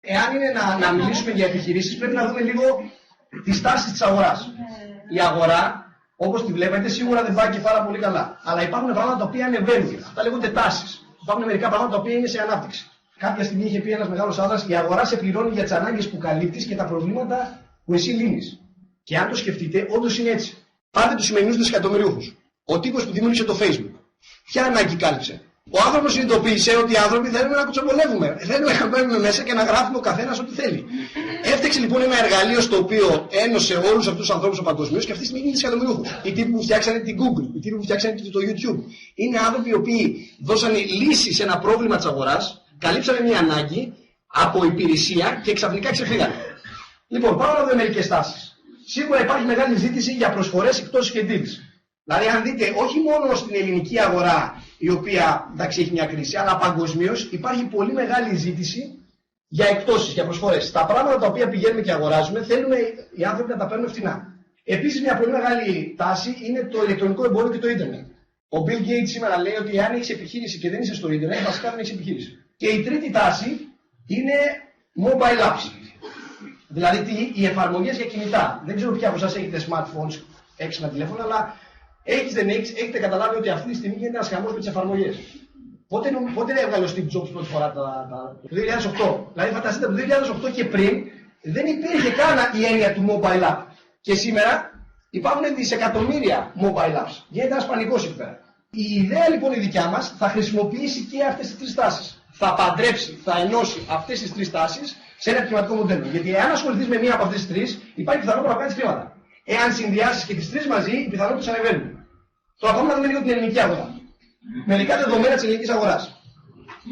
Εάν είναι να μιλήσουμε για επιχειρήσεις, πρέπει να δούμε λίγο τις τάσεις της αγοράς. Η αγορά, όπως τη βλέπετε, σίγουρα δεν πάει και πάρα πολύ καλά. Αλλά υπάρχουν πράγματα τα οποία ανεβαίνουν. Αυτά λέγονται τάσεις. Υπάρχουν μερικά πράγματα τα οποία είναι σε ανάπτυξη. Κάποια στιγμή είχε πει ένας μεγάλος άντρας: η αγορά σε πληρώνει για τις ανάγκες που καλύπτεις και τα προβλήματα που εσύ λύνεις. Και αν το σκεφτείτε, όντως είναι έτσι. Πάρτε τους σημερινούς δισεκατομμυριούχους. Ο τύπος που δημιούργησε το Facebook. Ποια ανάγκη κάλυψε? Ο άνθρωπος συνειδητοποίησε ότι οι άνθρωποι θέλουν να κουτσομπολεύουμε. Θέλουμε να μπαίνουμε μέσα και να γράφουμε ο καθένας ό,τι θέλει. Έφτιαξε λοιπόν ένα εργαλείο στο οποίο ένωσε όλους αυτούς τους ανθρώπους παγκοσμίως και αυτή τη στιγμή είναι δισεκατομμυριούχοι. Οι τύποι που φτιάξανε την Google, οι τύποι που φτιάξανε το YouTube. Είναι άνθρωποι οι οποίοι δώσανε λύση σε ένα πρόβλημα της αγοράς, καλύψανε μια ανάγκη από υπηρεσία και ξαφνικά ξεφύγανε. Λοιπόν, πάμε να δούμε μερικές τάσεις. Σίγουρα υπάρχει μεγάλη ζήτηση για προσφορές, εκπτώσεις και deals. Δηλαδή, αν δείτε, όχι μόνο στην ελληνική αγορά, η οποία εντάξει έχει μια κρίση, αλλά παγκοσμίως υπάρχει πολύ μεγάλη ζήτηση για εκπτώσεις, για προσφορές. Τα πράγματα τα οποία πηγαίνουμε και αγοράζουμε, θέλουμε οι άνθρωποι να τα παίρνουν φθηνά. Επίσης, μια πολύ μεγάλη τάση είναι το ηλεκτρονικό εμπόριο και το ίντερνετ. Ο Bill Gates σήμερα λέει ότι αν έχεις επιχείρηση και δεν είσαι στο ίντερνετ, βασικά δεν έχεις επιχείρηση. Και η τρίτη τάση είναι mobile apps. Δηλαδή, οι εφαρμογές για κινητά. Δεν ξέρω ποια από εσάς έχετε smartphones, έξυπνα τηλέφωνα, αλλά έχεις δεν έχεις, έχετε καταλάβει ότι αυτή τη στιγμή γίνεται ένας χαμός με τις εφαρμογές. Πότε έβγαλε ο Steve Jobs πρώτη φορά το 2008. Δηλαδή, φανταστείτε από το 2008 και πριν δεν υπήρχε καν η έννοια του mobile app. Και σήμερα υπάρχουν δισεκατομμύρια mobile apps. Γίνεται ένας πανικός εκεί πέρα. Η ιδέα λοιπόν η δικιά μας θα χρησιμοποιήσει και αυτές τις τρεις τάσεις. Θα παντρέψει, θα ενώσει αυτές τις τρεις τάσεις σε ένα επιχειρηματικό μοντέλο. Γιατί εάν ασχοληθείς με μία από αυτές τις τρεις, υπάρχει πιθανότητα να κάνεις χρήματα. Εάν συνδυάσεις και τις τρεις μαζί, οι πιθανότητες ανεβαίνουν. Τώρα πάμε να δούμε λίγο την ελληνική αγορά. Μερικά δεδομένα της ελληνικής αγοράς.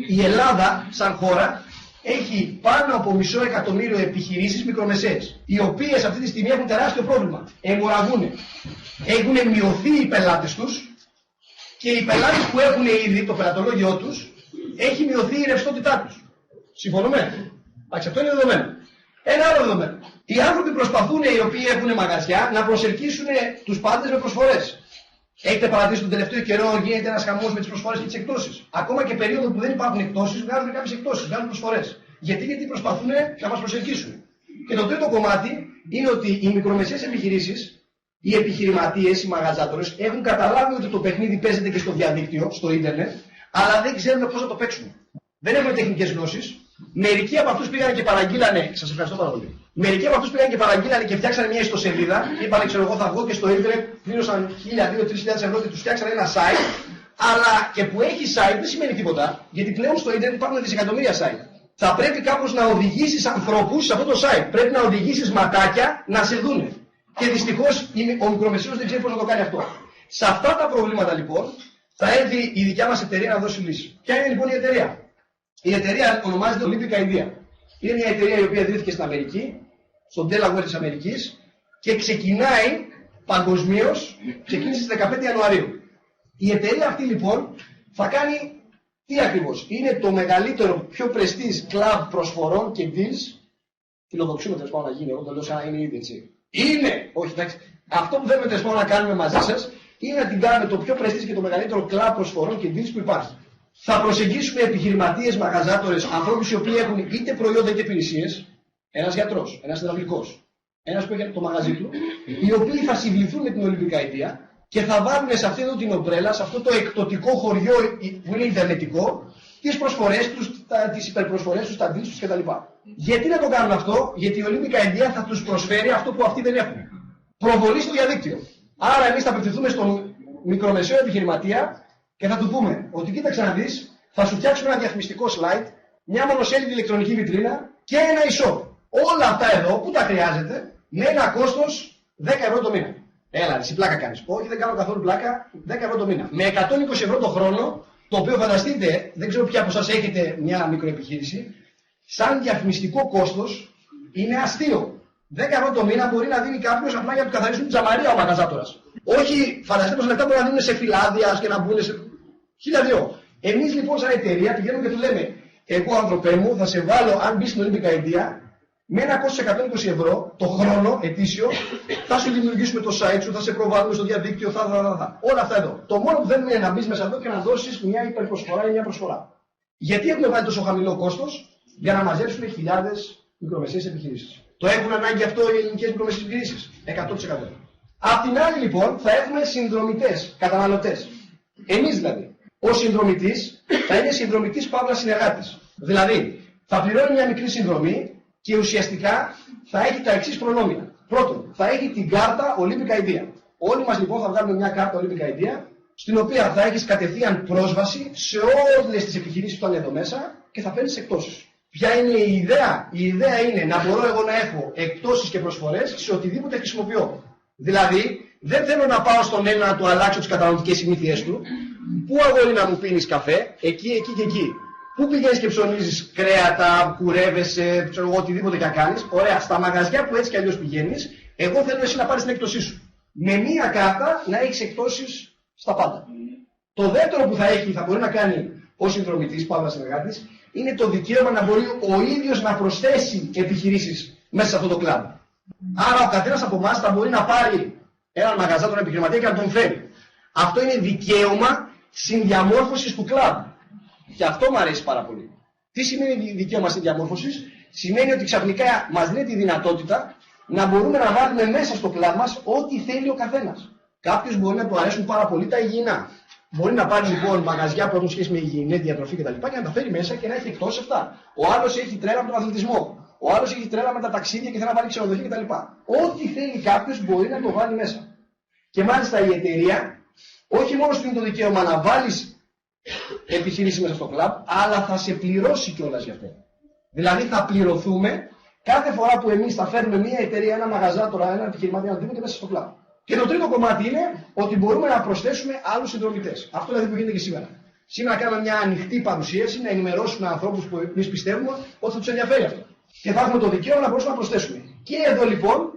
Η Ελλάδα, σαν χώρα, έχει πάνω από 500.000 επιχειρήσεις μικρομεσαίες, οι οποίες αυτή τη στιγμή έχουν τεράστιο πρόβλημα. Αιμορραγούν. Έχουν μειωθεί οι πελάτες τους και οι πελάτες που έχουν ήδη το πελατολόγιο τους έχει μειωθεί η ρευστότητά τους. Συμφωνούμε? Αυτό είναι δεδομένο. Ένα άλλο δεδομένο. Οι άνθρωποι προσπαθούν, οι οποίοι έχουν μαγαζιά, να προσελκύσουν τους πάντες με προσφορές. Έχετε παρατηρήσει τον τελευταίο καιρό γίνεται ένας χαμός με τις προσφορές και τις εκπτώσεις. Ακόμα και περίοδο που δεν υπάρχουν εκπτώσεις, βγάζουν κάποιες εκπτώσεις, βγάζουν προσφορές. Γιατί προσπαθούν να μας προσελκύσουν. Και το τρίτο κομμάτι είναι ότι οι μικρομεσαίες επιχειρήσεις, οι επιχειρηματίες, οι μαγαζάτορες έχουν καταλάβει ότι το παιχνίδι παίζεται και στο διαδίκτυο, στο ίντερνετ, αλλά δεν ξέρουν πώς θα το παίξουν. Δεν έχουν τεχνικές γνώσεις. Μερικοί από αυτούς πήγαν και παραγγείλανε. Σας ευχαριστώ πάρα πολύ. Μερικοί από αυτούς πήγαν και παραγγείλανε και φτιάξανε μια ιστοσελίδα. Είπανε, ξέρω εγώ, θα βγω και στο ίντερνετ, πλήρωσαν 1.000-2.000-3.000 ευρώ και τους φτιάξανε ένα site. Αλλά και που έχει site δεν σημαίνει τίποτα, γιατί πλέον στο ίντερνετ υπάρχουν δισεκατομμύρια site. Θα πρέπει κάπως να οδηγήσεις ανθρώπους σε αυτό το site. Πρέπει να οδηγήσεις ματάκια να σε δούνε. Και δυστυχώς ο μικρομεσαίος δεν ξέρει πώς να το κάνει αυτό. Σε αυτά τα προβλήματα λοιπόν θα έρθει η δικιά μας εταιρεία να δώσει λύση. Ποια είναι λοιπόν η εταιρεία? Η εταιρεία ονομάζεται Olympic Idea. Είναι μια εταιρεία η οποία ιδρύθηκε στην Αμερική, στο Delaware της Αμερικής και ξεκινάει παγκοσμίως, ξεκίνησε στις 15 Ιανουαρίου. Η εταιρεία αυτή λοιπόν θα κάνει τι ακριβώς? Είναι το μεγαλύτερο, πιο prestige club προσφορών και deals. Φιλοδοξούμε τέλος πάντων να γίνει, εγώ το λέω σαν να είναι ήδη έτσι. Είναι, όχι εντάξει, αυτό που θέλουμε τέλος πάντων να κάνουμε μαζί σας είναι να την κάνουμε το πιο prestige και το μεγαλύτερο club προσφορών και deals που υπάρχει. Θα προσεγγίσουμε επιχειρηματίες, μαγαζάτορες, ανθρώπους οι οποίοι έχουν είτε προϊόντα είτε υπηρεσίες, ένας γιατρός, ένας υδραυλικός, ένας που έχει το μαγαζί του, οι οποίοι θα συμπληθούν με την Olympic Idea και θα βάλουν σε αυτή εδώ την ομπρέλα, σε αυτό το εκπτωτικό χωριό που είναι ιντερνετικό, τις προσφορές τους, τις υπερπροσφορές τους, τα deals τους κτλ. Γιατί να το κάνουν αυτό? Γιατί η Olympic Idea θα τους προσφέρει αυτό που αυτοί δεν έχουν. Προβολή στο διαδίκτυο. Άρα εμείς θα απευθυνθούμε στον μικρομεσαίο επιχειρηματία και θα του πούμε ότι κοίταξε να δεις, θα σου φτιάξουμε ένα διαφημιστικό slide, μια μονοσέλιδη ηλεκτρονική βιτρίνα και ένα e-shop. Όλα αυτά εδώ που τα χρειάζεται με ένα κόστος 10 ευρώ το μήνα. Έλα, εσύ πλάκα κάνεις? Όχι, δεν κάνω καθόλου πλάκα, 10 ευρώ το μήνα. Με 120 ευρώ το χρόνο, το οποίο φανταστείτε, δεν ξέρω ποια από εσάς έχετε μια μικροεπιχείρηση, σαν διαφημιστικό κόστος είναι αστείο. 10 ευρώ το μήνα μπορεί να δίνει κάποιος απλά για να του καθαρίσουν την τζαμαρία ο μαγαζάτορας. Όχι, φανταστείτε πόσα λεφτά μπορεί να δίνουν σε φυλάδια και να μπουν σε. 1.002. Εμείς λοιπόν, σαν εταιρεία, πηγαίνουμε και του λέμε: εγώ, άνθρωπέ μου, θα σε βάλω, αν μπει στην Olympic Idea, με ένα κόστος 120 ευρώ το χρόνο ετήσιο, θα σου δημιουργήσουμε το site σου, θα σε προβάλλουμε στο διαδίκτυο, όλα αυτά εδώ. Το μόνο που θέλουμε είναι να μπει μέσα εδώ και να δώσεις μια υπερπροσφορά ή μια προσφορά. Γιατί έχουμε βάλει τόσο χαμηλό κόστος? για να μαζέψουν χιλιάδες μικρομεσαίες επιχειρήσεις. Το έχουν ανάγκη αυτό οι ελληνικές μικρομεσαίες επιχειρήσεις? 100%. Απ' την άλλη λοιπόν θα έχουμε συνδρομητές, καταναλωτές. Εμείς δηλαδή. Ο συνδρομητής θα είναι συνδρομητής παύλα συνεργάτης. Δηλαδή θα πληρώνει μια μικρή συνδρομή και ουσιαστικά θα έχει τα εξής προνόμια. Πρώτον, θα έχει την κάρτα Olympic Idea. Όλοι μας λοιπόν θα βγάλουμε μια κάρτα Olympic Idea, στην οποία θα έχεις κατευθείαν πρόσβαση σε όλες τις επιχειρήσεις που είναι εδώ μέσα και θα παίρνεις εκπτώσεις. Ποια είναι η ιδέα? Η ιδέα είναι να μπορώ εγώ να έχω εκπτώσεις και προσφορές σε οτιδήποτε χρησιμοποιώ. Δηλαδή, δεν θέλω να πάω στον Έλληνα να του αλλάξω τις καταναλωτικές συνήθειές του. Πού αγόρι να μου πίνεις καφέ? Εκεί, εκεί και εκεί. Πού πηγαίνεις και ψωνίζεις κρέατα, κουρεύεσαι, ξέρω εγώ, οτιδήποτε και να κάνεις? Ωραία, στα μαγαζιά που έτσι κι αλλιώς πηγαίνεις, εγώ θέλω εσύ να πάρεις την έκπτωσή σου. Με μία κάρτα να έχεις εκπτώσεις στα πάντα. Το δεύτερο που θα μπορεί να κάνει ο συνδρομητής, παύλα συνεργάτης, είναι το δικαίωμα να μπορεί ο ίδιος να προσθέσει επιχειρήσεις μέσα σε αυτό το κλαμπ. Άρα ο καθένας από εμάς θα μπορεί να πάρει έναν μαγαζά, τον επιχειρηματία και να τον φέρει. Αυτό είναι δικαίωμα συνδιαμόρφωσης του κλαμπ. Και αυτό μου αρέσει πάρα πολύ. Τι σημαίνει δικαίωμα συνδιαμόρφωσης? Σημαίνει ότι ξαφνικά μας δίνει τη δυνατότητα να μπορούμε να βάλουμε μέσα στο κλαμπ μας ό,τι θέλει ο καθένας. Κάποιος μπορεί να του αρέσουν πάρα πολύ τα υγιεινά. Μπορεί να πάρει λοιπόν μαγαζιά που έχουν σχέση με υγιεινή, διατροφή κτλ. Και να τα φέρει μέσα και να έχει εκτός αυτά. Ο άλλος έχει τρέλα με τον αθλητισμό. Ο άλλος έχει τρέλα με τα ταξίδια και θέλει να βάλει ξενοδοχεία κτλ. Ό,τι θέλει κάποιος μπορεί να το βάλει μέσα. Και μάλιστα η εταιρεία όχι μόνο σου δίνει το δικαίωμα να βάλεις επιχειρήσεις μέσα στο κλαμπ, αλλά θα σε πληρώσει κιόλας γι' αυτό. Δηλαδή θα πληρωθούμε κάθε φορά που εμείς θα φέρνουμε μια εταιρεία, ένα μαγαζάτορα, ένα επιχειρηματία, οτιδήποτε μέσα στο κλαμπ. Και το τρίτο κομμάτι είναι ότι μπορούμε να προσθέσουμε άλλους συνδρομητές. Αυτό δηλαδή που γίνεται και σήμερα. Σήμερα κάνουμε μια ανοιχτή παρουσίαση, να ενημερώσουμε ανθρώπους που εμείς πιστεύουμε ότι θα τους ενδιαφέρει αυτό. Και θα έχουμε το δικαίωμα να μπορούμε να προσθέσουμε. Και εδώ λοιπόν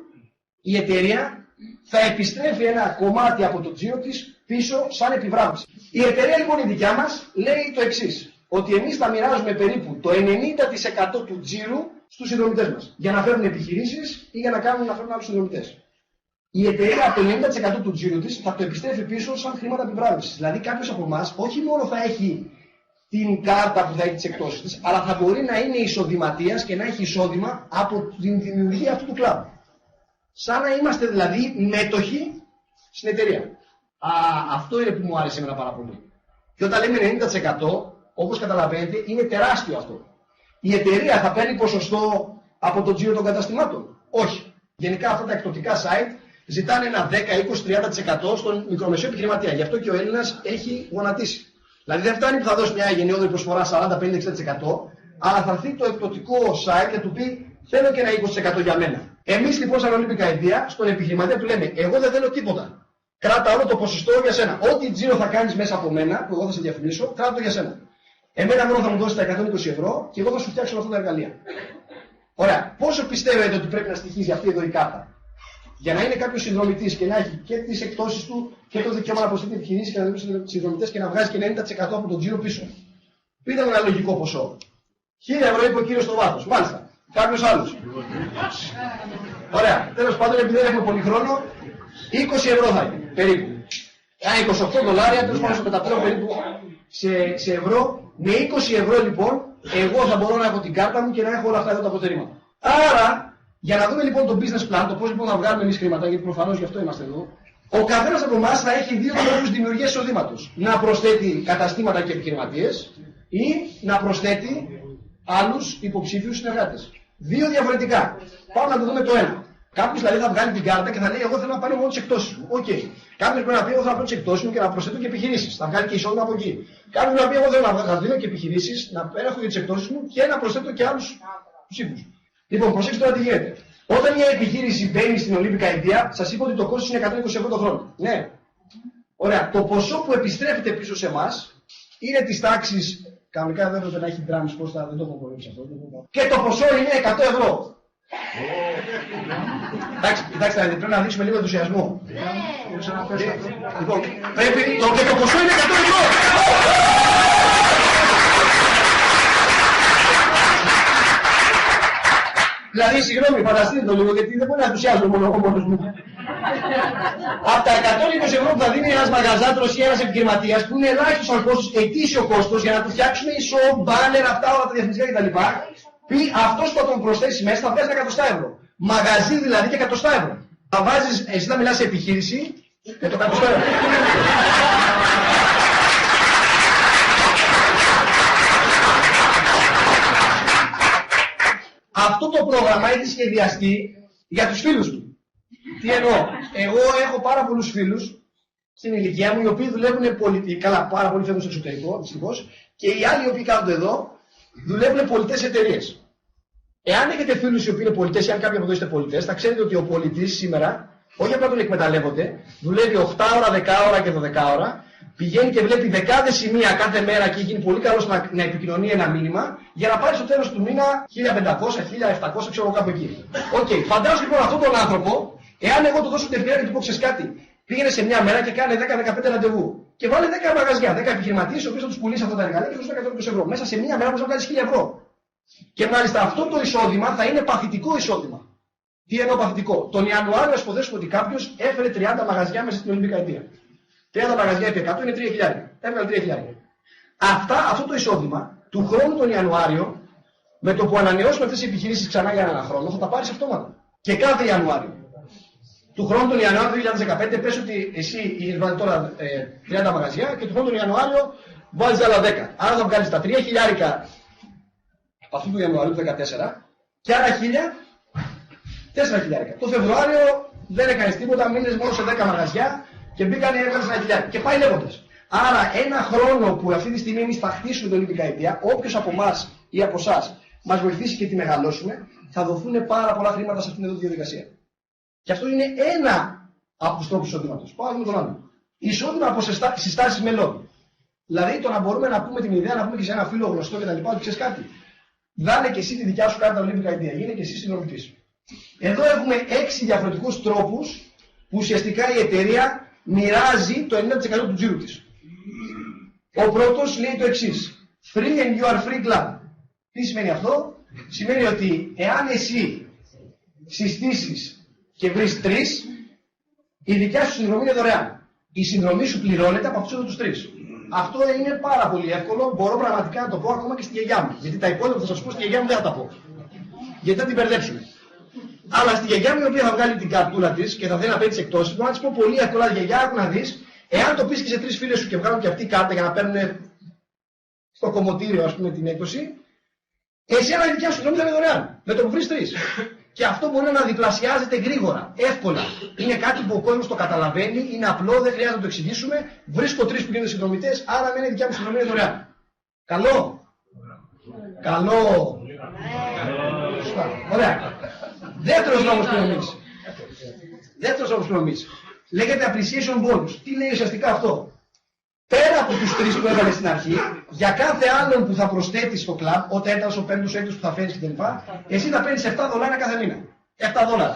η εταιρεία θα επιστρέφει ένα κομμάτι από το τζίρο της πίσω σαν επιβράβευση. Η εταιρεία λοιπόν η δικιά μας λέει το εξής. Ότι εμείς θα μοιράζουμε περίπου το 90% του τζίρου στους συνδρομητές μας. Για να φέρουν επιχειρήσεις ή για να φέρουν άλλους συνδρομητές. Η εταιρεία από το 90% του τζίρου της θα το επιστρέφει πίσω σαν χρήματα επιβράβευσης. Δηλαδή κάποιος από εμάς όχι μόνο θα έχει την κάρτα που θα έχει τις εκπτώσεις της, αλλά θα μπορεί να είναι εισοδηματίας και να έχει εισόδημα από την δημιουργία αυτού του κλαμπ. Σαν να είμαστε δηλαδή μέτοχοι στην εταιρεία. Αυτό είναι που μου άρεσε εμένα πάρα πολύ. Και όταν λέμε 90%, όπως καταλαβαίνετε, είναι τεράστιο αυτό. Η εταιρεία θα παίρνει ποσοστό από το τζίρο των καταστημάτων? Όχι. Γενικά αυτά τα εκπτωτικά site ζητάνε ένα 10, 20, 30% στον μικρομεσαίο επιχειρηματία. Γι' αυτό και ο Έλληνας έχει γονατίσει. Δηλαδή δεν φτάνει που θα δώσει μια γενναιόδορη προσφορά 40, 50, 60%, αλλά θα έρθει το εκπτωτικό site και του πει θέλω και ένα 20% για μένα. Εμείς λοιπόν σαν Olympic Idea στον επιχειρηματία του λέμε εγώ δεν θέλω τίποτα. Κράτα όλο το ποσοστό για σένα. Ό,τι τζίρο θα κάνεις μέσα από μένα, που εγώ θα σε διαφημίσω, κράτα το για σένα. Εμένα μόνο θα μου δώσει τα 120 ευρώ και εγώ θα σου φτιάξω αυτά τα εργαλεία. Ωραία. Πόσο πιστεύετε ότι πρέπει να στοιχίζει αυτή εδώ η κάρτα? Για να είναι κάποιος συνδρομητής και να έχει και τις εκπτώσεις του και το δικαίωμα να προσθέτει επιχειρήσεις και να δημιουργήσει συνδρομητές και να βγάζει και 90% από τον τζίρο πίσω. Πείτε μου ένα λογικό ποσό. 1000 ευρώ είπε ο κύριος στο βάθος. Μάλιστα. Κάποιος άλλος? Ωραία. Τέλος πάντων, επειδή δεν έχουμε πολύ χρόνο, 20 ευρώ θα είναι περίπου. 28 δολάρια, τέλος πάντων, στο μεταπλέον περίπου σε ευρώ. Με 20 ευρώ λοιπόν, εγώ θα μπορώ να έχω την κάρτα μου και να έχω όλα αυτά εδώ τα προτερήματα. Άρα, για να δούμε λοιπόν το business plan, το πώς λοιπόν θα βγάλουμε εμείς χρήματα, γιατί προφανώς γι' αυτό είμαστε εδώ, ο καθένας από εμάς θα έχει δύο τρόπους δημιουργίας εισοδήματος. Να προσθέτει καταστήματα και επιχειρηματίες ή να προσθέτει άλλους υποψήφιους συνεργάτες. Δύο διαφορετικά. Πάμε να το δούμε το ένα. Κάποιος δηλαδή θα βγάλει την κάρτα και θα λέει: εγώ θέλω να πάρω μόνο τις εκπτώσεις μου. Οκ. Κάποιος πρέπει να πει: εγώ θέλω να πάρω τις εκπτώσεις μου και να προσθέτω και επιχειρήσεις. Θα βγάλει και εισόδημα από εκεί. Κάποιος πρέπει να πει: εγώ θέλω να δίνω και επιχειρήσεις, να έχω και τις εκπτώσεις μου και να προσθέτω και άλλους υποψήφιους. Λοιπόν, προσέξτε τώρα τι γίνεται. Όταν μια επιχείρηση μπαίνει στην Olympic Idea, σας είπα ότι το κόστος είναι 120 ευρώ το χρόνο. Ναι. Ωραία. Το ποσό που επιστρέφεται πίσω σε εμάς είναι της τάξης. Κανονικά δεν έπρεπε να έχει drums, πώς θα δεν το έχω κορίξει αυτό. Και το ποσό είναι 100 ευρώ. Εντάξει, κοιτάξτε, πρέπει να δείξουμε λίγο ενθουσιασμό. Λοιπόν, πρέπει το ποσό είναι 100 ευρώ. Δηλαδή, συγγνώμη, φανταστείτε το λίγο, γιατί δεν μπορεί να ενθουσιάζω μόνο εγώ μόνος μου. Από τα 120 ευρώ που θα δίνει ένας μαγαζάτρος ή ένας επιχειρηματίας, που είναι ελάχιστος σαν κόστος, ετήσιο κόστος, για να του φτιάξουμε ισό, μπάνερ, αυτά όλα τα διαφημιστικά κτλ. πει αυτός που θα τον προσθέσει μέσα θα βγάζει 100 ευρώ. Μαγαζί δηλαδή και 100 ευρώ. Θα βάζεις, εσύ θα μιλάς σε επιχείρηση και το 100 ευρώ. Αυτό το πρόγραμμα έχει σχεδιαστεί για τους φίλους του. Τι εννοώ. Εγώ έχω πάρα πολλούς φίλους στην ηλικία μου οι οποίοι δουλεύουν πολιτικά. Καλά, πάρα πολλοί φεύγουν στο εξωτερικό, δυστυχώς. Και οι άλλοι οι οποίοι κάθονται εδώ δουλεύουν πολιτές εταιρείες. Εάν έχετε φίλους οι οποίοι είναι πολιτές, ή αν κάποιοι από εδώ είστε πολιτές, θα ξέρετε ότι ο πολιτής σήμερα, όχι απλά τον εκμεταλλεύονται, δουλεύει 8 ώρα, 10 ώρα και 12 ώρα, πηγαίνει και βλέπει δεκάδες σημεία κάθε μέρα και γίνει πολύ καλός να επικοινωνεί ένα μήνυμα για να πάρει στο τέλος του μήνα 1500, 1700, ξέρω κάπου εκεί. Οκ, φαντάζομαι λοιπόν αυτόν τον άνθρωπο, εάν εγώ του δώσω την ευκαιρία και του πω ξέρεις κάτι, πήγαινε σε μια μέρα και κάνε 10-15 ραντεβού. Και βάλε 10 μαγαζιά, 10 επιχειρηματίες, οι οποίοι θα τους πουλήσει αυτά τα εργαλεία και θα τους 120 ευρώ. Μέσα σε μια μέρα μπορεί να βγάλει 1000 ευρώ. Και μάλιστα αυτό το εισόδημα θα είναι παθητικό εισόδημα. Τι εννοώ παθητικό. Τον Ιανουάριο, α υποδέσουμε ότι κάποιος έφερε 30 μαγαζιά μέσα στην Ολυμπιακή Αιτία. 30 μαγαζιά επί 100 είναι 3.000. Έβγαλε 3.000. Αυτό το εισόδημα του χρόνου τον Ιανουάριο, με το που ανανεώσουμε αυτές τις επιχειρήσεις ξανά για έναν χρόνο, θα τα πάρεις αυτόματα. Και κάθε Ιανουάριο. Του χρόνου τον Ιανουάριο του 2015 πες ότι εσύ βάλει τώρα 30 μαγαζιά και του χρόνου τον Ιανουάριο βάζεις άλλα 10. Άρα θα βγάλεις τα 3.000 από αυτού του Ιανουαρίου του 2014 και άλλα 4.000. Το Φεβρουάριο δεν έκανες τίποτα, μείνες μόνο σε 10 μαγαζιά και μπήκανε έβγαλες 1.000. Και πάει λέγοντας. Άρα ένα χρόνο που αυτή τη στιγμή εμείς θα χτίσουμε την Ολυμπιακή Αιτία, όποιος από εμάς ή από εσάς μας βοηθήσει και τη μεγαλώσουμε, θα δοθούν πάρα πολλά χρήματα σε αυτήν εδώ τη διαδικασία. Και αυτό είναι ένα από τους τρόπους εισοδήματος. Πάω με τον άλλο. Εισόδημα από συστάσεις μελών. Δηλαδή το να μπορούμε να πούμε την ιδέα, να πούμε και σε ένα φίλο γνωστό κτλ. Ότι ξέρεις κάτι. Δάλε και εσύ τη δικιά σου κάρτα Ολυμπιακή Αιτία. Γίνε και εσύ συνδρομητής. Εδώ έχουμε 6 διαφορετικούς τρόπους που ουσιαστικά η εταιρεία μοιράζει το 90% του τζίρου της. Ο πρώτος λέει το εξής. Free and you are free club. Τι σημαίνει αυτό? Σημαίνει ότι εάν εσύ συστήσεις και βρεις 3, η δικιά σου συνδρομή είναι δωρεάν. Η συνδρομή σου πληρώνεται από αυτούς εδώ τους 3. Αυτό είναι πάρα πολύ εύκολο. Μπορώ πραγματικά να το πω ακόμα και στη γιαγιά μου. Γιατί τα υπόλοιπα θα σας πω στη γιαγιά μου δεν θα τα πω. Γιατί θα την μπερδέψουμε. Αλλά στη γιαγιά μου η οποία θα βγάλει την καρτούλα της και θα θέλει να παίρνει τις εκτόσεις, μπορώ να της πω πολύ εύκολα: γιαγιά, άκου να δεις, εάν το πεις και σε 3 φίλες σου και βγάλουν και αυτή κάρτα για να παίρνουν στο κομμωτήριο, ας πούμε, την έκδοση, εσύ η δικιά σου συνδρομή θα είναι δωρεάν. Με το που βρεις 3. Και αυτό μπορεί να διπλασιάζεται γρήγορα, εύκολα. Είναι κάτι που ο κόσμος το καταλαβαίνει, είναι απλό, δεν χρειάζεται να το εξηγήσουμε. Βρίσκω 3 που γίνονται συνδρομητές, άρα μένει η δικιά μου συνδρομή είναι δωρεάν. Καλό. Καλό. Ωραία. Δεύτερος νόμος πληρωμής. Δεύτερος νόμος πληρωμής. Λέγεται appreciation bonus. Τι λέει ουσιαστικά αυτό? Πέρα από τους 3 που έβαλε στην αρχή, για κάθε άλλον που θα προσθέτεις στο κλαμπ, ο τέταρτος, ο πέμπτος, ο έκτος που θα φέρεις κτλ., εσύ θα παίρνεις $7 κάθε μήνα. $7.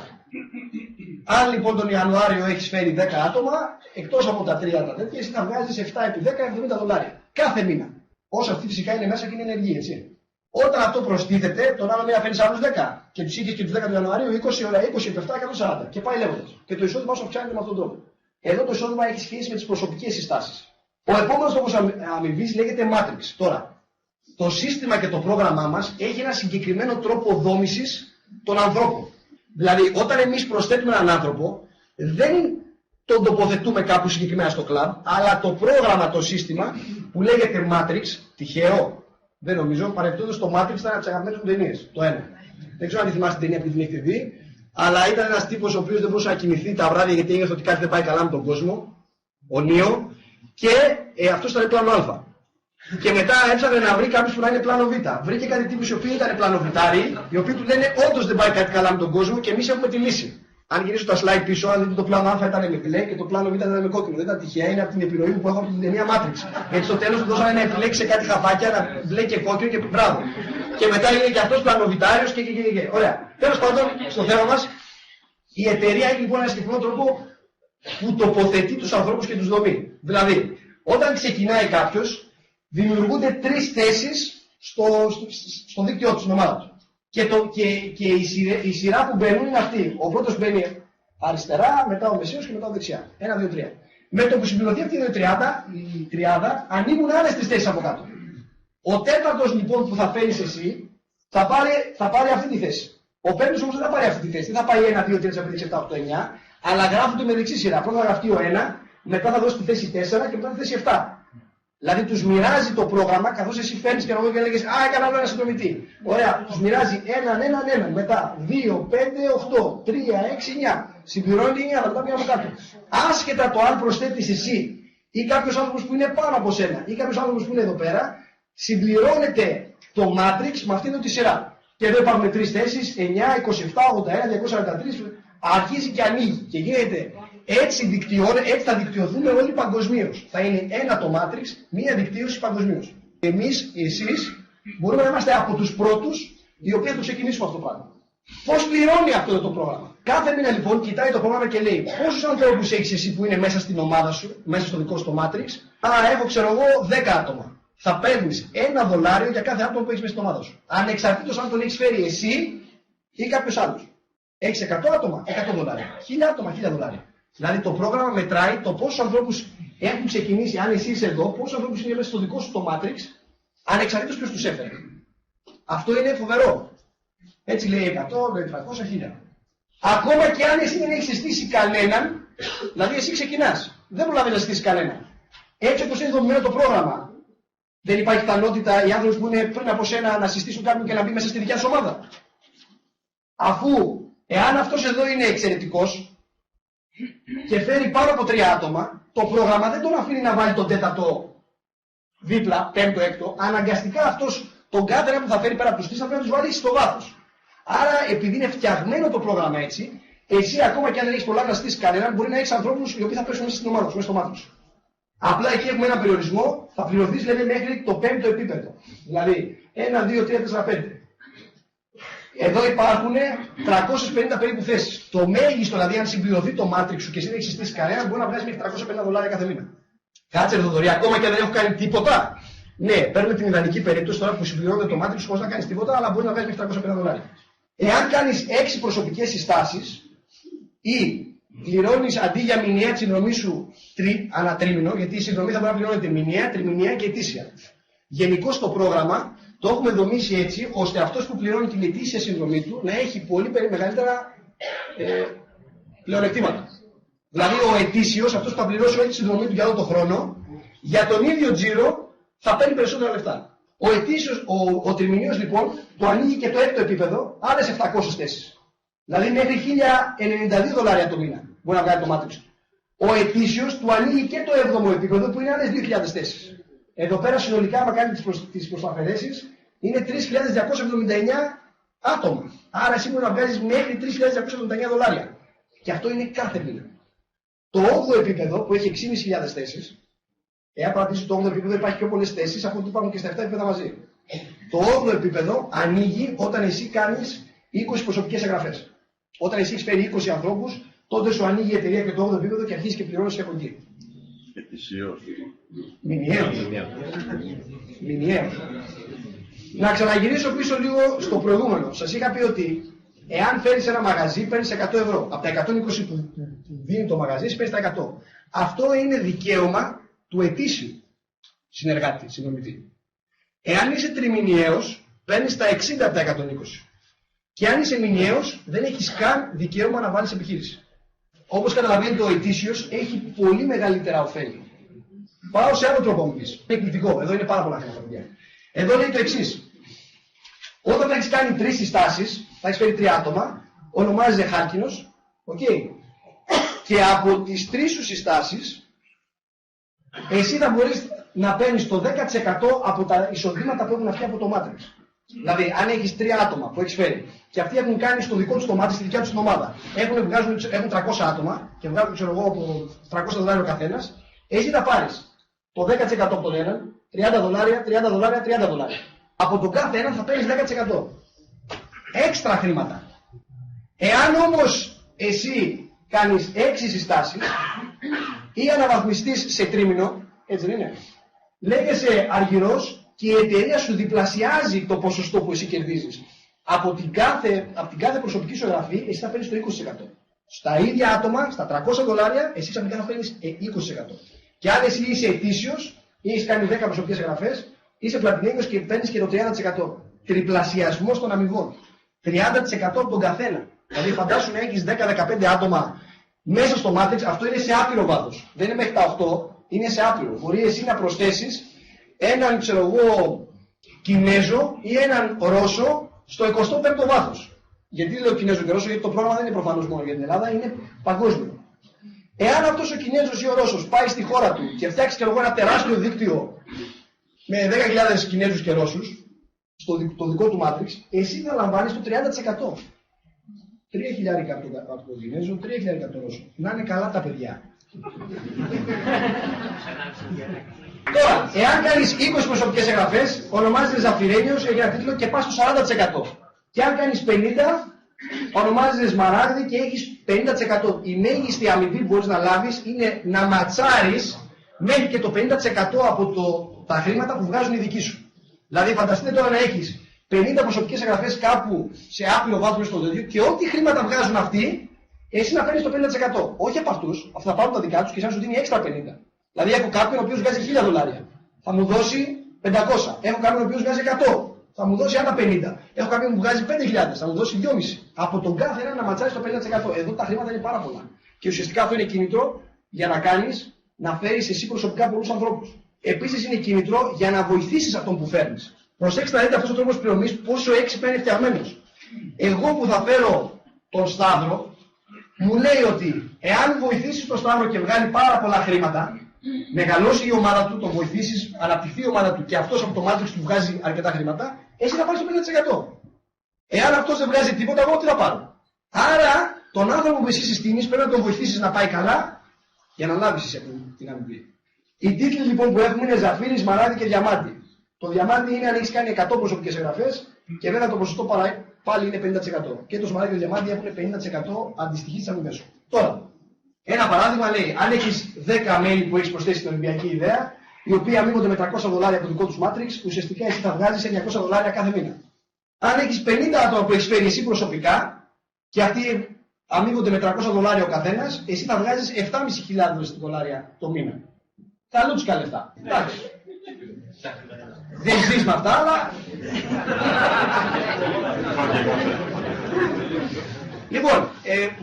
Αν λοιπόν τον Ιανουάριο έχεις φέρει 10 άτομα, εκτός από τα 3 τέτοια, εσύ θα βγάζεις 7 επί 10, $70 κάθε μήνα. Όσο αυτή φυσικά είναι μέσα και είναι ενεργή, έτσι. Όταν αυτό προστίθεται, τον άλλο μήνα φέρνεις άλλους 10 και τους είχες και τους 10 του Ιανουαρίου, 20 ώρα, 20 επί 7, 140 και πάει λέγοντας. Και το εισόδημα σου αυξάνεται με αυτόν τον τρόπο. Εδώ το εισόδημα έχει σχέση με τις προσωπικές συστάσεις. Ο επόμενος τρόπος αμοιβής λέγεται Matrix. Τώρα, το σύστημα και το πρόγραμμά μας έχει ένα συγκεκριμένο τρόπο δόμησης των ανθρώπων. Δηλαδή, όταν εμείς προσθέτουμε έναν άνθρωπο, δεν τον τοποθετούμε κάπου συγκεκριμένα στο κλαμπ, αλλά το πρόγραμμα, το σύστημα που λέγεται Matrix, τυχαίο, δεν νομίζω, παρεπτόντως το Matrix ήταν από τις αγαπημένες μου ταινίες. Το ένα. Δεν ξέρω αν τη θυμάστε την ταινία που την έχετε δει, αλλά ήταν ένας τύπος ο οποίος δεν μπορούσε να κοιμηθεί τα βράδια γιατί ένιωθε ότι κάτι δεν πάει καλά με τον κόσμο. Ο Νίο. Και αυτός ήταν πλάνο Α. Και μετά έψαχνε να βρει κάποιους που να είναι πλάνο Β. Βρήκε κάτι τύπους οι οποίοι ήταν πλάνο Βιτάροι, οι οποίοι του λένε όντως δεν πάει κάτι καλά με τον κόσμο και εμείς έχουμε τη λύση. Αν γυρίσω τα slide πίσω, αν δείτε το πλάνο Α ήταν με μπλε και το πλάνο Β ήταν με κόκκινο. Δεν ήταν τυχαία, είναι από την επιρροή που έχω από την ταινία Matrix. Γιατί στο τέλος του δώσανε να επιλέξει σε κάτι χαφάκια, να μπλε και κόκκινο και μπράβο. Και μετά είναι και αυτός πλάνο Βιτάριος και. Ωραία. Τέλος πάντων, στο θέμα μας, η εταιρεία έχει λοιπόν ένα συγκεκριμένο τρόπο που τοποθετεί τους ανθρώπους και τους δομεί. Δηλαδή, όταν ξεκινάει κάποιος, δημιουργούνται 3 θέσεις στο δίκτυό του, στην ομάδα του. Και η σειρά που μπαίνουν είναι αυτή. Ο πρώτος μπαίνει αριστερά, μετά ο μεσαίος και μετά ο δεξιά. 1, 2, 3. Με το που συμπληρωθεί αυτή η τριάδα, ανοίγουν άλλες 3 θέσεις από κάτω. Ο τέταρτος λοιπόν που θα φέρεις εσύ, θα πάρει αυτή τη θέση. Ο πέμπτος όμως δεν θα πάρει αυτή τη θέση. Δεν θα πάει 1, 2, 3, 4, 5, 6, 7, 8, 9, αλλά γράφονται με δεξί-σειρά. Πρώτα θα γραφτεί ο 1, μετά θα δώσει τη θέση 4 και μετά τη θέση 7. Δηλαδή τους μοιράζει το πρόγραμμα, καθώς εσύ φέρνεις και εγώ και λέγεις «Α, έκανα ένα συνδρομητή». Ωραία, τους μοιράζει έναν, μετά 2, 5, 8, 3, 6, 9. Συμπληρώνει 9, θα τα πει από κάτω. Άσχετα το αν προσθέτεις εσύ ή κάποιος άνθρωπος που είναι πάνω από σένα ή κάποιος άνθρωπος που είναι εδώ πέρα, συμπληρώνεται το matrix με αυτήν τη σειρά. Και εδώ υπάρχουν 3 θέσεις, 9, 27, 81, 243, αρχίζει και ανοίγει και γίνεται. Έτσι θα δικτυωθούμε όλοι παγκοσμίως. Θα είναι ένα το Matrix, μία δικτύωση παγκοσμίως. Εμείς, εσείς, μπορούμε να είμαστε από τους πρώτους οι οποίοι θα το ξεκινήσουμε αυτό το πράγμα. Πώς πληρώνει αυτό το πρόγραμμα? Κάθε μήνα λοιπόν κοιτάει το πρόγραμμα και λέει πόσους ανθρώπους έχεις εσύ που είναι μέσα στην ομάδα σου, μέσα στο δικό σου το Matrix. Έχω ξέρω εγώ 10 άτομα. Θα παίρνεις $1 για κάθε άτομο που έχεις μέσα στην ομάδα σου. Ανεξαρτήτως αν τον έχεις φέρει εσύ ή κάποιος άλλος. Έχεις 100 άτομα, $100. 1000 άτομα, $1000. Δηλαδή το πρόγραμμα μετράει το πόσους ανθρώπους έχουν ξεκινήσει, αν εσύ είσαι εδώ, πόσους ανθρώπους είναι μέσα στο δικό σου το Matrix, ανεξαρτήτως ποιος τους έφερε. Αυτό είναι φοβερό. Έτσι λέει 100, 300, 1000. Ακόμα και αν εσύ δεν έχεις συστήσει κανέναν, δηλαδή εσύ ξεκινάς, δεν προλαβαίνεις να συστήσεις κανέναν. Έτσι όπως είναι δομημένο το πρόγραμμα, δεν υπάρχει πιθανότητα οι άνθρωποι που είναι πριν από σένα να συστήσουν κάποιον και να μπει μέσα στη δικιά σου ομάδα. Αφού, εάν αυτός εδώ είναι εξαιρετικός, και φέρει πάνω από 3 άτομα, το πρόγραμμα δεν τον αφήνει να βάλει τον τέταρτο δίπλα, πέμπτο, έκτο. Αναγκαστικά αυτός τον κάθε ένα που θα φέρει πέρα από τους 3 θα πρέπει να τους βάλει στο βάθος. Άρα, επειδή είναι φτιαγμένο το πρόγραμμα έτσι, εσύ ακόμα και αν δεν έχεις πολλά να στήσεις κανέναν, μπορεί να έχεις ανθρώπους οι οποίοι θα πέσουν μέσα στην ομάδα σου, μέσα στο μάθος. Απλά εκεί έχουμε ένα περιορισμό, θα πληρωθείς λέμε μέχρι το 5ο επίπεδο. Δηλαδή, 1, 2, 3, 4, 5. Εδώ υπάρχουν 350 περίπου θέσεις. Το μέγιστο, δηλαδή, αν συμπληρωθεί το Matrix σου και εσύ δεν έχεις συστήσει κανένα, μπορεί να βγάζει μέχρι $350 κάθε μήνα. Κάτσε ρε Θοδωρή, ακόμα και αν δεν έχω κάνει τίποτα. Ναι, παίρνουμε την ιδανική περίπτωση τώρα που συμπληρώνεται το Matrix χωρίς να κάνεις τίποτα, αλλά μπορεί να βγάζει μέχρι $350. Εάν κάνεις 6 προσωπικές συστάσεις ή πληρώνεις αντί για μηνιαία τη συνδρομή σου ανά τρίμηνο, γιατί η συνδρομή θα μπορεί να πληρώνεται μηνιαία, τριμηνιαία και ετήσια. Γενικώς το πρόγραμμα το έχουμε δομήσει έτσι, ώστε αυτός που πληρώνει την ετήσια συνδρομή του να έχει πολύ μεγαλύτερα πλεονεκτήματα. Δηλαδή ο ετήσιος, αυτός που θα πληρώσει όλη τη συνδρομή του για όλο τον χρόνο, για τον ίδιο τζίρο θα παίρνει περισσότερα λεφτά. Ο ετήσιος, ο τριμηνίος λοιπόν, το ανοίγει και το έκτο επίπεδο, άλλες 700 θέσεις. Δηλαδή μέχρι $1092 το μήνα μπορεί να βγάλει το Matrix. Ο ετήσιος του ανοίγει και το 7ο επίπεδο που είναι άλλες 2.000 θέσεις. Εδώ πέρα συνολικά, άμα κάνει τις προσπαθερέσεις, είναι 3.279 άτομα. Άρα εσύ μπορεί να βγάλεις μέχρι $3.279. Και αυτό είναι κάθε μήνα. Το 8ο επίπεδο που έχει 6.500 θέσεις, εάν παρατηρήσει το 8ο επίπεδο υπάρχει πιο πολλές θέσεις από ό,τι υπάρχουν και στα 7 επίπεδα μαζί. Το 8ο επίπεδο ανοίγει όταν εσύ κάνεις 20 προσωπικές εγγραφές. Όταν εσύ έχεις φέρει 20 ανθρώπους, τότε σου ανοίγει η εταιρεία και το 8ο επίπεδο και αρχίζει και πληρώνεις από εκεί. Ετησίως. Μηνιαίο. Να ξαναγυρίσω πίσω λίγο στο προηγούμενο. Σας είχα πει ότι εάν φέρεις ένα μαγαζί, παίρνεις €100. Από τα 120 που δίνει το μαγαζί, παίρνεις τα 100. Αυτό είναι δικαίωμα του ετήσιου συνεργάτη, συνδρομητή. Εάν είσαι τριμηνιαίος, παίρνεις τα 60 από τα 120. Και αν είσαι μηνιαίος, δεν έχεις καν δικαίωμα να βάλεις επιχείρηση. Όπως καταλαβαίνετε, ο ετήσιος έχει πολύ μεγαλύτερα ωφέλη. Πάω σε άλλο τρόπο μου πεις. Είναι εκπληκτικό. Εδώ είναι πάρα πολλά χρήματα, παιδιά. Εδώ λέει το εξής. Όταν θα έχεις κάνει 3 συστάσεις, θα έχεις φέρει 3 άτομα, ονομάζεσαι Χάλκινος, okay. Και από τις 3 σου συστάσεις, εσύ θα μπορείς να παίρνεις το 10% από τα εισοδήματα που έχουν αυτοί από το Matrix. Δηλαδή, αν έχεις 3 άτομα που έχεις φέρει και αυτοί έχουν κάνει στο δικό τους το Matrix, στη δικιά τους την ομάδα, έχουν 300 άτομα και βγάζουν, ξέρω εγώ, από $300 ο καθένας, εσύ θα πάρεις το 10% από τον έναν, $30, $30, $30. Από τον κάθε έναν θα παίρνεις 10%. Έξτρα χρήματα. Εάν όμως εσύ κάνεις 6 συστάσεις ή αναβαθμιστείς σε τρίμηνο, έτσι δεν είναι, λέγεσαι αργυρός και η εταιρεία σου διπλασιάζει το ποσοστό που εσύ κερδίζεις. Από την κάθε προσωπική σου εγγραφή, εσύ θα παίρνεις το 20%. Στα ίδια άτομα, στα $300, εσύ ξαφνικά θα παίρνεις 20%. Και αν εσύ είσαι ετήσιος ή έχεις κάνει 10 προσωπικές εγγραφές, είσαι πλατινένιος και παίρνεις και το 30%. τριπλασιασμός των αμοιβών. 30% από τον καθένα. Δηλαδή φαντάσου να έχεις 10-15 άτομα μέσα στο Matrix, αυτό είναι σε άπειρο βάθος. Δεν είναι μέχρι τα 8, είναι σε άπειρο. Μπορεί εσύ να προσθέσεις έναν, ξέρω εγώ, Κινέζο ή έναν Ρώσο στο 25ο βάθος. Γιατί λέω Κινέζο και Ρώσο, γιατί το πρόγραμμα δεν είναι προφανώς μόνο για την Ελλάδα, είναι παγκόσμιο. Εάν αυτός ο Κινέζος ή ο Ρώσος πάει στη χώρα του και φτιάξει ένα τεράστιο δίκτυο με 10.000 Κινέζους και Ρώσους, στο δικό του Matrix, εσύ θα λαμβάνεις το 30%. 3.000 από τον Κινέζο, 3.000 από τον Ρώσο. Να είναι καλά τα παιδιά. Τώρα, εάν κάνεις 20 προσωπικές εγγραφές, ονομάζεται Ζαφυρένιος, έχει ένα τίτλο και πας στο 40%. Και αν κάνεις 50, ονομάζεται Σμαράγδι και έχεις 50%. Η μέγιστη αμοιβή που μπορείς να λάβεις είναι να ματσάρεις μέχρι και το 50% από τα χρήματα που βγάζουν οι δικοί σου. Δηλαδή, φανταστείτε τώρα να έχεις 50 προσωπικές εγγραφές κάπου σε άπειρο βάθος στο τέτοιο και ό,τι χρήματα βγάζουν αυτοί, εσύ να παίρνεις το 50%. Όχι από αυτούς, αυτά θα πάρουν τα δικά τους και εσάς σου δίνει έξτρα 50. Δηλαδή, έχω κάποιον ο οποίος βγάζει $1.000. Θα μου δώσει 500. Έχω κάποιον ο οποίος βγάζει 100. Θα μου δώσει άλλα 50. Έχω κάποιον που βγάζει 5.000. Θα μου δώσει 2,5. Από τον κάθε ένα να ματσάρει το 50%. Εδώ τα χρήματα είναι πάρα πολλά. Και ουσιαστικά αυτό είναι κίνητρο για να κάνεις, να φέρεις εσύ προσωπικά πολλούς ανθρώπους. Επίσης είναι κίνητρο για να βοηθήσεις αυτόν που φέρνεις. Προσέξτε να δείτε αυτός ο τρόπος πληρωμής πόσο έξυπνα είναι φτιαγμένος. Εγώ που θα φέρω τον Σταύρο, μου λέει ότι εάν βοηθήσεις τον Σταύρο και βγάλει πάρα πολλά χρήματα, μεγαλώσει η ομάδα του, τον βοηθήσεις, αναπτυχθεί η ομάδα του και αυτός από το Matrix του βγάζει αρκετά χρήματα, εσύ θα πάρεις το 50%. Εάν αυτός δεν βγάζει τίποτα, εγώ τι θα πάρω. Άρα, τον άνθρωπο που εσύ συστήνεις πρέπει να τον βοηθήσεις να πάει καλά για να λάβεις εσύ την αμοιβή. Οι τίτλοι λοιπόν που έχουμε είναι Ζαφύρι, Σμαράγδι και Διαμάντι. Το Διαμάντι είναι αν έχεις κάνει 100 προσωπικές εγγραφές και βέβαια το ποσοστό πάλι είναι 50%. Και το Σμαράγδι και το Διαμάντι έχουν 50% αντιστοιχεί στις αμοιβές σου. Τώρα, ένα παράδειγμα λέει, αν έχεις 10 μέλη που έχεις προσθέσει στην Ολυμπιακή ιδέα, οι οποίοι αμείβονται με $300 από το δικό τους Matrix, ουσιαστικά εσύ θα βγάζεις $900 κάθε μήνα. Αν έχεις 50 άτομα που έχεις φέρει εσύ προσωπικά και αυτοί αμείβονται με $300 ο καθένας, εσύ θα βγάζεις $7.500 το μήνα. Τα λούτσικα λεφτά. Εντάξει. Δεν ζεις με αυτά, αλλά... Λοιπόν,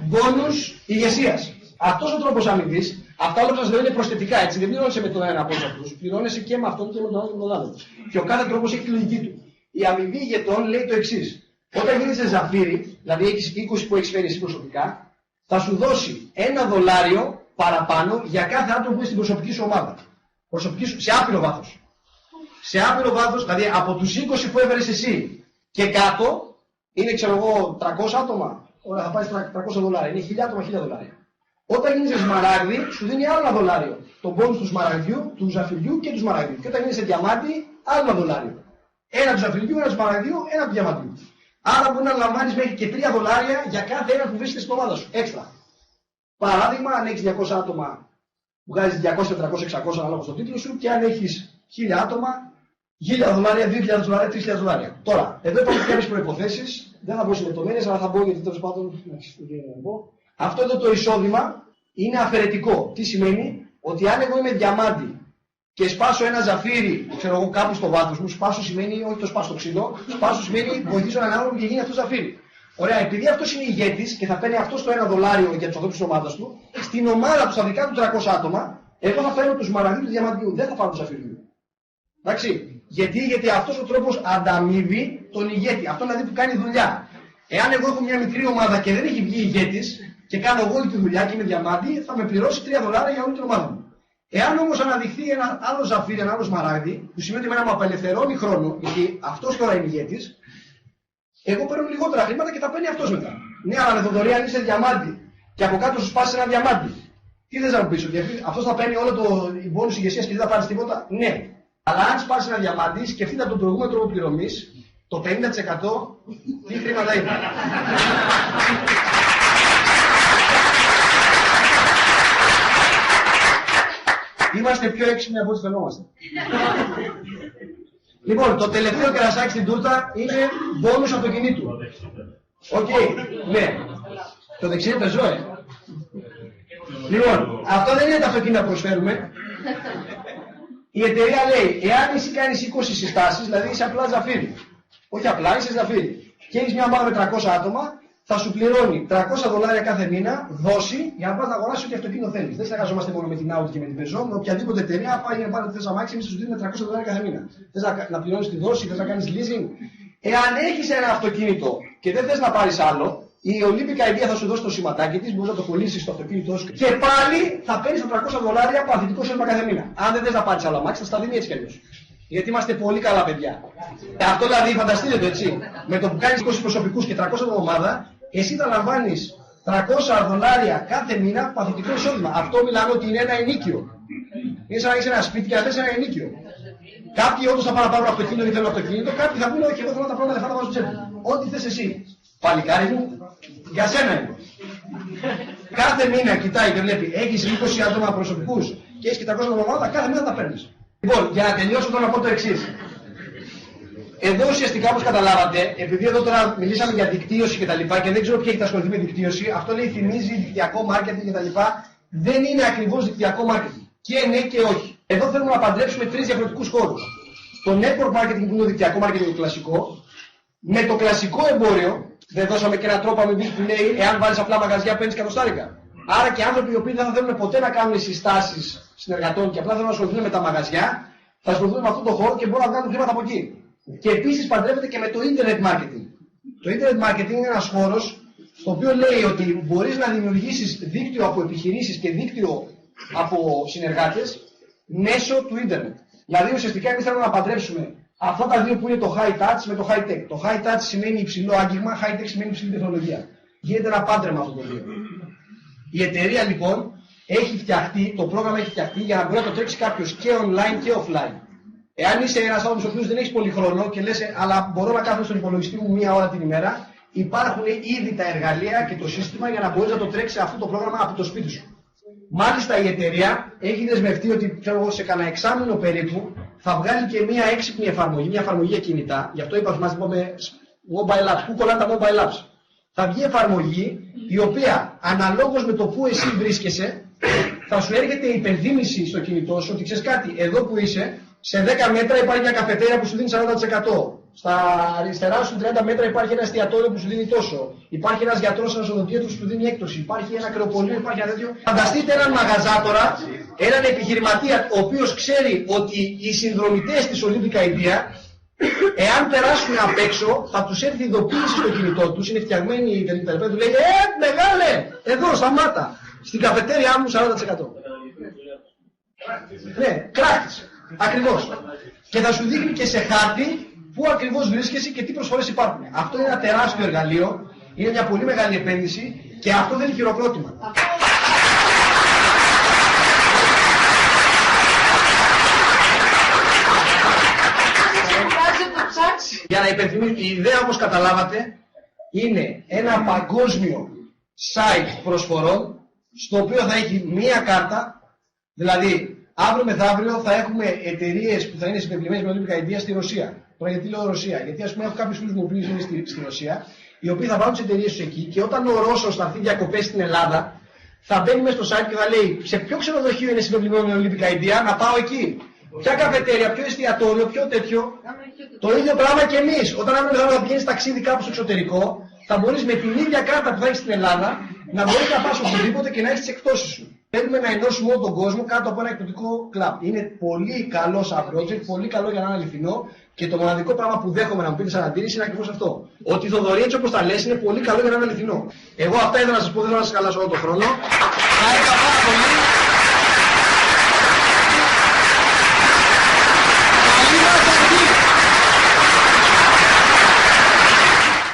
μπόνους ηγεσίας. Αυτός ο τρόπος αμοιβής, αυτά όλα που σας λέω είναι προσθετικά, έτσι. Δεν πληρώνεσαι με τον ένα από αυτούς. Πληρώνεσαι και με αυτόν και με τον άλλο και με τον άλλο. Και ο κάθε τρόπος έχει τη λογική του. Η αμοιβή ηγετών λέει το εξής. Όταν γίνεσαι Ζαφύρι, δηλαδή έχεις 20 που έχεις φέρει εσύ προσωπικά, θα σου δώσει $1 παραπάνω για κάθε άτομο που είναι στην προσωπική σου ομάδα. Σε άπειρο βάθος. Σε άπειρο βάθος, δηλαδή από τους 20 που έφερες εσύ και κάτω, είναι ξέρω εγώ 300 άτομα, ωραία, θα πάρεις $300, είναι 1.000 άτομα, $1.000. Όταν γίνεσαι Σμαράγδι, σου δίνει άλλο $1. Το πόνους του Σμαραγδιού, του Ζαφυριού και του Σμαραγδιού. Και όταν γίνεσαι Διαμάντι, άλλο $1. Ένα του Ζαφυριού, ένα του Σμαραγδιού, ένα του Διαμαντιού. Άρα μπορεί να λαμβάνεις μέχρι και $3 για κάθε ένα που βρίσκεται στην ομάδα σου. Έξτρα. Παράδειγμα, αν έχεις 200 άτομα, βγάζεις 200, 400, 600 ανάλογα στον τίτλο σου και αν έχεις 1.000 άτομα, $1.000, $2.000, $3.000. Τώρα, εδώ υπάρχουν κάποιες προϋποθέσεις, δεν θα πω σε λεπτομέρειες, αλλά θα πω γιατί τέλος πάντων. Αυτό εδώ το εισόδημα είναι αφαιρετικό. Τι σημαίνει? Ότι αν εγώ είμαι Διαμάντι και σπάσω ένα Ζαφύρι, ξέρω εγώ κάπου στο βάθος μου, σπάσω σημαίνει όχι το σπάσω το ξύλο, σπάσω σημαίνει βοηθήσω έναν άνθρωπο και γίνει αυτό Ζαφύρι. Ωραία, επειδή αυτός είναι ηγέτης και θα παίρνει αυτό το $1 για τους ανθρώπους της ομάδας του, στην ομάδα του, στα δικά του 300 άτομα, εγώ θα φέρω τους Σμαραγδιού του Διαμαντιού, δεν θα πάρω τους Ζαφυριού. Εντάξει, γιατί αυτός ο τρόπος ανταμείβει τον ηγέτη, αυτό δηλαδή που κάνει δουλειά. Εάν εγώ έχω μια μικρή ομάδα και δεν έχει βγει ηγέτης και κάνω εγώ όλη τη δουλειά και είμαι Διαμάντι, θα με πληρώσει $3 για όλη την ομάδα μου. Εάν όμως αναδειχθεί ένα άλλο Ζαφύρι, ένα άλλο Σμαράγδι, που σημαίνει ότι μου απελευθερώνει χρόνο, γιατί αυτός τώρα είναι ηγέτης, εγώ παίρνω λιγότερα χρήματα και θα παίρνει αυτός μετά. Ναι, αλλά με Θοδωρή, αν είσαι Διαμάντι και από κάτω σου σπάσει ένα Διαμάντι, τι θες να μου πεις, ότι αυτός θα παίρνει όλο το μπόνους ηγεσίας και δεν θα πάρεις τίποτα? Ναι. Αλλά αν σπάσει ένα Διαμάντι, σκεφτείτε από τον προηγούμενο τρόπο πληρωμής, το 50% τι χρήματα είναι. Είμαστε πιο έξυπνοι από ό,τι φαινόμαστε. Λοιπόν, το τελευταίο κερασάκι στην τούρτα είναι μπόνους αυτοκινήτου. Οκ, ναι. Το δεξί είναι πεζό, Λοιπόν, αυτό δεν είναι τα αυτοκίνητα που προσφέρουμε. Η εταιρεία λέει, εάν εσύ κάνεις 20 συστάσεις, δηλαδή είσαι απλά Ζαφύρι. Όχι απλά, είσαι ζαφύρι. Και έχεις μια ομάδα με 300 άτομα, θα σου πληρώνει $300 κάθε μήνα δόση για να πας να αγοράσεις ό,τι αυτοκίνητο θέλεις. Δεν συνεργαζόμαστε μόνο με την Audi και με την Peugeot, με οποιαδήποτε εταιρεία πάει να πάρει θες αμάξι, εμείς σου δίνουμε $300 κάθε μήνα. Θες να πληρώνεις τη δόση, θες να κάνεις leasing. Εάν έχεις ένα αυτοκίνητο και δεν θες να πάρεις άλλο, η Olympic Idea θα σου δώσει το σηματάκι της, μπορείς να το πωλήσεις στο αυτοκίνητό σου και πάλι θα παίρνεις τα $300 παθητικό εισόδημα κάθε μήνα. Αν δεν θες να πάρεις άλλο αμάξι, θα στα δίνει έτσι κι αλλιώς. Γιατί είμαστε πολύ καλά παιδιά. Αυτό δηλαδή φανταστείτε το έτσι. Με το που κάνεις 20 προσωπικούς και 300 την εβδομάδα, εσύ θα λαμβάνεις $300 κάθε μήνα παθητικό εισόδημα. Αυτό μιλάμε ότι είναι ένα ενίκιο. Είναι σαν να έχεις ένα σπίτι και να θες ένα ενίκιο. Κάποιοι όντως θα πάνε να πάρουν αυτοκίνητο ή θέλουν αυτοκίνητο, κάποιοι θα πούνε όχι, εγώ θέλω να τα πρώτα λεφτά να βάζω τσέπη. Ό,τι θες εσύ. Παλικάρι μου, για σένα είναι. Κάθε μήνα κοιτάει και βλέπει, έχεις 20 άτομα προσωπικούς και έχεις και 300 την εβδομάδα, κάθε μήνα τα παίρνεις. Λοιπόν, για να τελειώσω τώρα να πω το εξής. Εδώ ουσιαστικά όπως καταλάβατε, επειδή εδώ τώρα μιλήσαμε για δικτύωση κτλ. Και δεν ξέρω ποιοι έχετε ασχοληθεί με δικτύωση, αυτό λέει θυμίζει δικτυακό marketing κτλ. Δεν είναι ακριβώς δικτυακό marketing. Και ναι και όχι. Εδώ θέλουμε να παντρέψουμε τρεις διαφορετικούς χώρους. Το network marketing που είναι το δικτυακό marketing το κλασικό, με το κλασικό εμπόριο, δεν δώσαμε και έναν τρόπο αμοιβής που λέει εάν βάλεις απλά μαγαζιά παίρνεις $100. Άρα και άνθρωποι οι οποίοι δεν θα θέλουν ποτέ να κάνουν συστάσεις συνεργατών και απλά θέλουν να ασχοληθούν με τα μαγαζιά, θα ασχοληθούν με αυτόν τον χώρο και μπορούν να βγάλουν χρήματα από εκεί. Και επίσης παντρεύεται και με το internet marketing. Το internet marketing είναι ένας χώρος στο οποίο λέει ότι μπορείς να δημιουργήσεις δίκτυο από επιχειρήσεις και δίκτυο από συνεργάτες μέσω του ίντερνετ. Δηλαδή ουσιαστικά εμείς θέλουμε να παντρέψουμε αυτά τα δύο που είναι το high touch με το high tech. Το high touch σημαίνει υψηλό άγγιγμα, high tech σημαίνει υψηλή τεχνολογία. Γίνεται ένα πάντρεμα αυτό το δύο. Η εταιρεία λοιπόν έχει φτιαχτεί, το πρόγραμμα έχει φτιαχτεί για να μπορεί να το τρέξει κάποιος και online και offline. Εάν είσαι ένας άνθρωπος ο οποίος δεν έχει πολύ χρόνο και λες, αλλά μπορώ να κάθομαι στον υπολογιστή μου μία ώρα την ημέρα, υπάρχουν ήδη τα εργαλεία και το σύστημα για να μπορείς να το τρέξεις αυτό το πρόγραμμα από το σπίτι σου. Μάλιστα η εταιρεία έχει δεσμευτεί ότι ξέρω, σε κανένα εξάμηνο περίπου θα βγάλει και μία έξυπνη εφαρμογή, μία εφαρμογή για κινητά. Γι' αυτό είπαμε μαζί με mobile apps. Πού κολλάνε τα mobile apps? Θα βγει εφαρμογή η οποία αναλόγως με το που εσύ βρίσκεσαι θα σου έρχεται η υπενθύμηση στο κινητό σου ότι ξέρεις κάτι, εδώ που είσαι, σε 10 μέτρα υπάρχει μια καφετέρια που σου δίνει 40%. Στα αριστερά σου 30 μέτρα υπάρχει ένα εστιατόριο που σου δίνει τόσο. Υπάρχει ένας γιατρός, ένας οδοντίατρος που σου δίνει έκπτωση. Υπάρχει ένα κρεοπολείο, υπάρχει ένα τέτοιο. Φανταστείτε έναν μαγαζάτορα, έναν επιχειρηματία, ο οποίος ξέρει ότι οι συνδρομητές της Olympic Idea, εάν περάσουν απ' έξω, θα τους έρθει ειδοποίηση στο κινητό τους, είναι φτιαγμένοι οι τελειπταλπές, του λέει μεγάλε, εδώ σταμάτα, στην καφετέρια μου 40%. Ναι, κράχτης. Ακριβώς. Και θα σου δείχνει και σε χάρτη πού ακριβώς βρίσκεσαι και τι προσφορές υπάρχουν. Αυτό είναι ένα τεράστιο εργαλείο, είναι μια πολύ μεγάλη επένδυση και αυτό δεν είναι χειροκρότημα. Για να υπενθυμίσω, η ιδέα όπως καταλάβατε είναι ένα παγκόσμιο site προσφορών στο οποίο θα έχει μία κάρτα, δηλαδή αύριο μεθαύριο θα έχουμε εταιρείες που θα είναι συμπεριβλημένες με Olympic Idea στη Ρωσία. Τώρα γιατί λέω Ρωσία? Γιατί ας πούμε έχω κάποιους φίλους μου που είναι στη Ρωσία, οι οποίοι θα βάλουν τις εταιρείες τους εκεί και όταν ο Ρώσος θα έρθει διακοπές στην Ελλάδα, θα μπαίνει μέσα στο site και θα λέει σε ποιο ξενοδοχείο είναι συμπεριβλημένο με Olympic Idea, να πάω εκεί. Ποια καφετέρια, ποιο εστιατόριο, ποιο τέτοιο. Το ίδιο πράγμα και εμείς. Όταν αύριο θα πηγαίνεις ταξίδι κάπου στο εξωτερικό, θα μπορείς με την ίδια κάρτα που θα έχεις στην Ελλάδα να μπορείς να πας οπουδήποτε και να έχεις τις εκπτώσεις σου. Θέλουμε να ενώσουμε όλο τον κόσμο κάτω από ένα εκπτωτικό κλαμπ. Είναι πολύ καλό σαν project, πολύ καλό για να είναι αληθινό και το μοναδικό πράγμα που δέχομαι να μου πείτε σαν αντίρρηση είναι ακριβώς αυτό. Ότι η Θοδωρή, έτσι όπως τα λες, είναι πολύ καλό για να είναι αληθινό. Εγώ αυτά ήθελα να σας πω, δεν θέλω να σας χαλάσω όλο τον χρόνο. Χάρηκα πάρα πολύ.